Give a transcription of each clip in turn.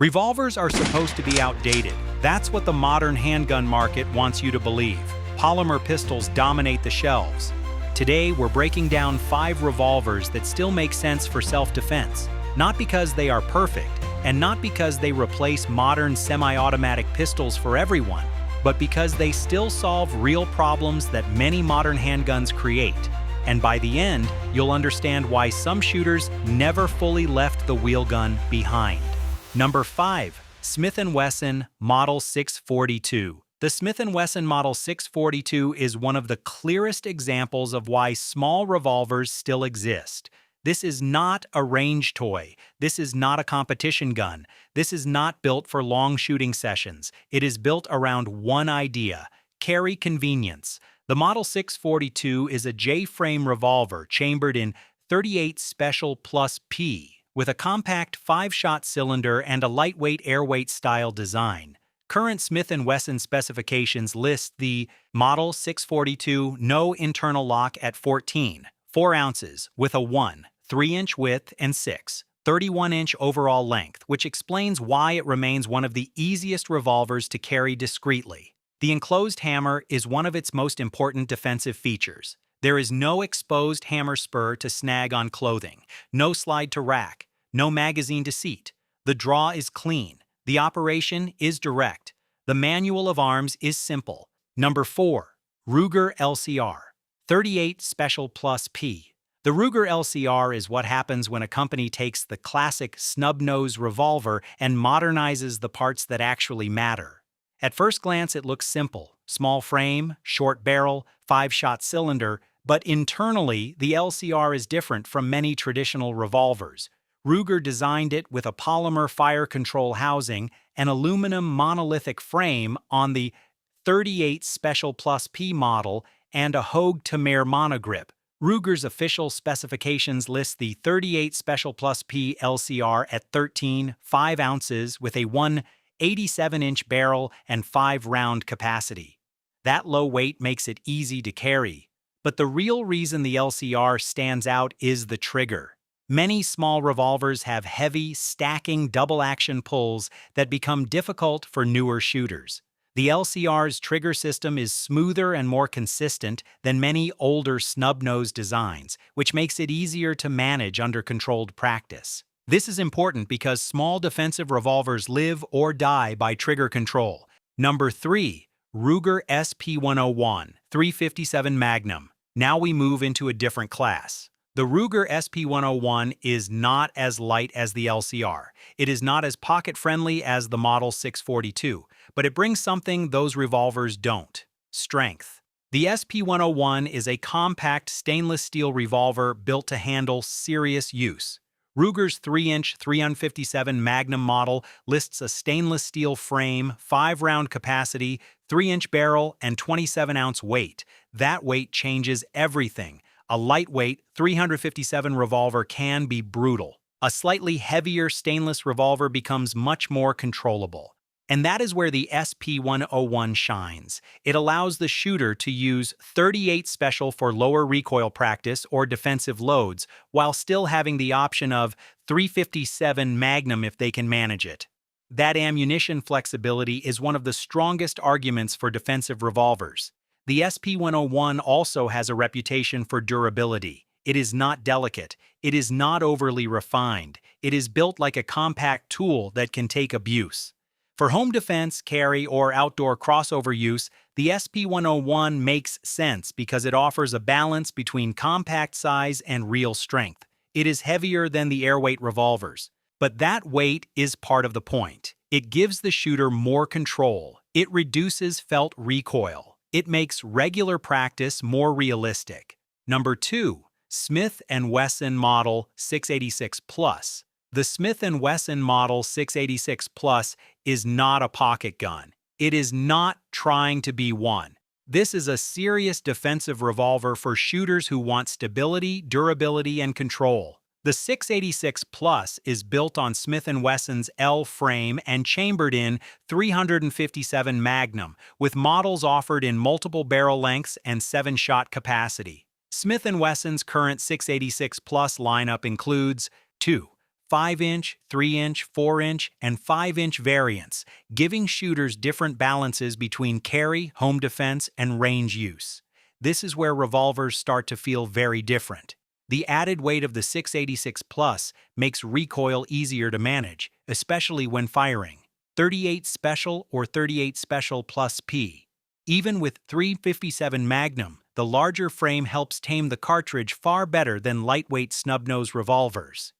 Revolvers are supposed to be outdated. That's what the modern handgun market wants you to believe. Polymer pistols dominate the shelves. Today, we're breaking down 5 revolvers that still make sense for self-defense, not because they are perfect, and not because they replace modern semi-automatic pistols for everyone, but because they still solve real problems that many modern handguns create. And by the end, you'll understand why some shooters never fully left the wheel gun behind. Number 5. Smith & Wesson Model 642. The Smith & Wesson Model 642 is one of the clearest examples of why small revolvers still exist. This is not a range toy. This is not a competition gun. This is not built for long shooting sessions. It is built around one idea: carry convenience. The Model 642 is a J-frame revolver chambered in .38 Special Plus P, with a compact 5-shot cylinder and a lightweight airweight style design. Current Smith & Wesson specifications list the Model 642 no internal lock at 14, 4 ounces, with a 1, 3-inch width and 6, 31-inch overall length, which explains why it remains one of the easiest revolvers to carry discreetly. The enclosed hammer is one of its most important defensive features. There is no exposed hammer spur to snag on clothing, no slide to rack, no magazine to seat. The draw is clean. The operation is direct. The manual of arms is simple. Number 4. Ruger LCR .38 Special Plus P. The Ruger LCR is what happens when a company takes the classic snub-nose revolver and modernizes the parts that actually matter. At first glance, it looks simple: small frame, short barrel, 5-shot cylinder, but internally, the LCR is different from many traditional revolvers. Ruger designed it with a polymer fire control housing, an aluminum monolithic frame on the .38 Special Plus P model, and a Hogue Tamir monogrip. Ruger's official specifications list the .38 Special Plus P LCR at 13, 5 ounces with a 187-inch barrel and 5-round capacity. That low weight makes it easy to carry. But the real reason the LCR stands out is the trigger. Many small revolvers have heavy, stacking double-action pulls that become difficult for newer shooters. The LCR's trigger system is smoother and more consistent than many older snub-nose designs, which makes it easier to manage under controlled practice. This is important because small defensive revolvers live or die by trigger control. Number 3. Ruger SP101 .357 Magnum. Now we move into a different class. The Ruger SP101 is not as light as the LCR. It is not as pocket-friendly as the Model 642, but it brings something those revolvers don't: strength. The SP101 is a compact stainless steel revolver built to handle serious use. Ruger's 3-inch 357 Magnum model lists a stainless steel frame, 5-round capacity, 3-inch barrel, and 27-ounce weight. That weight changes everything. A lightweight 357 revolver can be brutal. A slightly heavier stainless revolver becomes much more controllable. And that is where the SP101 shines. It allows the shooter to use .38 Special for lower recoil practice or defensive loads, while still having the option of .357 Magnum if they can manage it. That ammunition flexibility is one of the strongest arguments for defensive revolvers. The SP101 also has a reputation for durability. It is not delicate. It is not overly refined. It is built like a compact tool that can take abuse. For home defense, carry, or outdoor crossover use, the SP101 makes sense because it offers a balance between compact size and real strength. It is heavier than the airweight revolvers, but that weight is part of the point. It gives the shooter more control. It reduces felt recoil. It makes regular practice more realistic. Number 2. Smith & Wesson Model 686 Plus. The Smith & Wesson Model 686 Plus is not a pocket gun. It is not trying to be one. This is a serious defensive revolver for shooters who want stability, durability, and control. The 686 Plus is built on Smith & Wesson's L frame and chambered in 357 Magnum, with models offered in multiple barrel lengths and 7-shot capacity. Smith & Wesson's current 686 Plus lineup includes 2. 5-inch, 3-inch, 4-inch, and 5-inch variants, giving shooters different balances between carry, home defense, and range use. This is where revolvers start to feel very different. The added weight of the 686 Plus makes recoil easier to manage, especially when firing. 38 Special or 38 Special Plus P. Even with 357 Magnum, the larger frame helps tame the cartridge far better than lightweight snub-nose revolvers.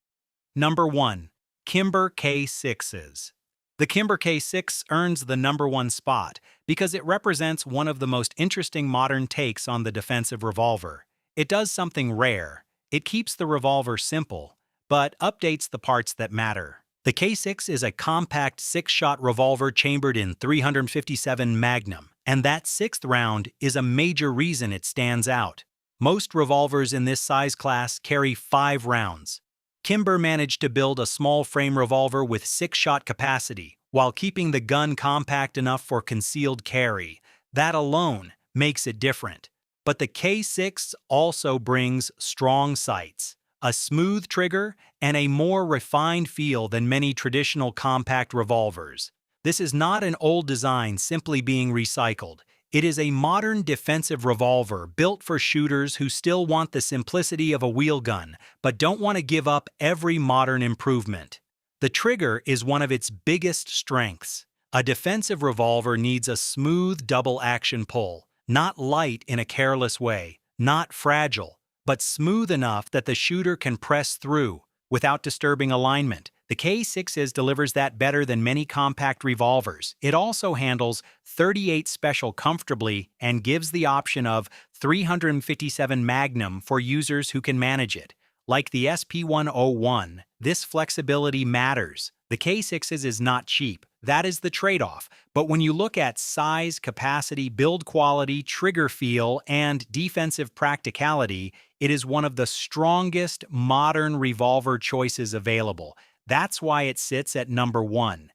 Number 1. Kimber K6s. The Kimber K6 earns the number 1 spot because it represents one of the most interesting modern takes on the defensive revolver. It does something rare. It keeps the revolver simple, but updates the parts that matter. The K6 is a compact 6-shot revolver chambered in 357 Magnum, and that 6th round is a major reason it stands out. Most revolvers in this size class carry 5 rounds. Kimber managed to build a small frame revolver with 6-shot capacity, while keeping the gun compact enough for concealed carry. That alone makes it different. But the K6 also brings strong sights, a smooth trigger, and a more refined feel than many traditional compact revolvers. This is not an old design simply being recycled. It is a modern defensive revolver built for shooters who still want the simplicity of a wheel gun, but don't want to give up every modern improvement. The trigger is one of its biggest strengths. A defensive revolver needs a smooth double-action pull, not light in a careless way, not fragile, but smooth enough that the shooter can press through without disturbing alignment. The K6 delivers that better than many compact revolvers. It also handles 38 Special comfortably and gives the option of 357 Magnum for users who can manage it. Like the SP101, this flexibility matters. The K6 is not cheap. That is the trade-off. But when you look at size, capacity, build quality, trigger feel, and defensive practicality, it is one of the strongest modern revolver choices available. That's why it sits at number 1.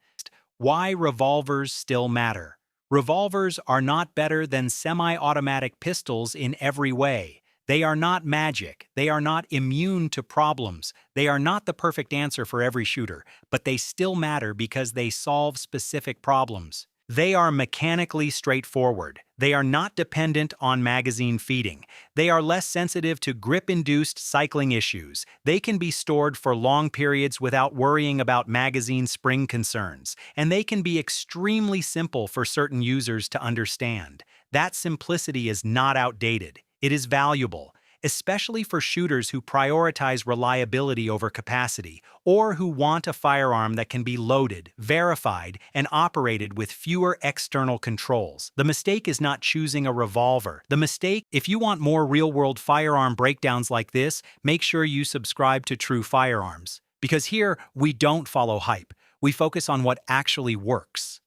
Why revolvers still matter. Revolvers are not better than semi-automatic pistols in every way. They are not magic. They are not immune to problems. They are not the perfect answer for every shooter, but they still matter because they solve specific problems. They are mechanically straightforward. They are not dependent on magazine feeding. They are less sensitive to grip-induced cycling issues. They can be stored for long periods without worrying about magazine spring concerns. And they can be extremely simple for certain users to understand. That simplicity is not outdated. It is valuable, especially for shooters who prioritize reliability over capacity, or who want a firearm that can be loaded, verified, and operated with fewer external controls. The mistake is not choosing a revolver. The mistake, if you want more real-world firearm breakdowns like this, make sure you subscribe to True Firearms. Because here, we don't follow hype. We focus on what actually works.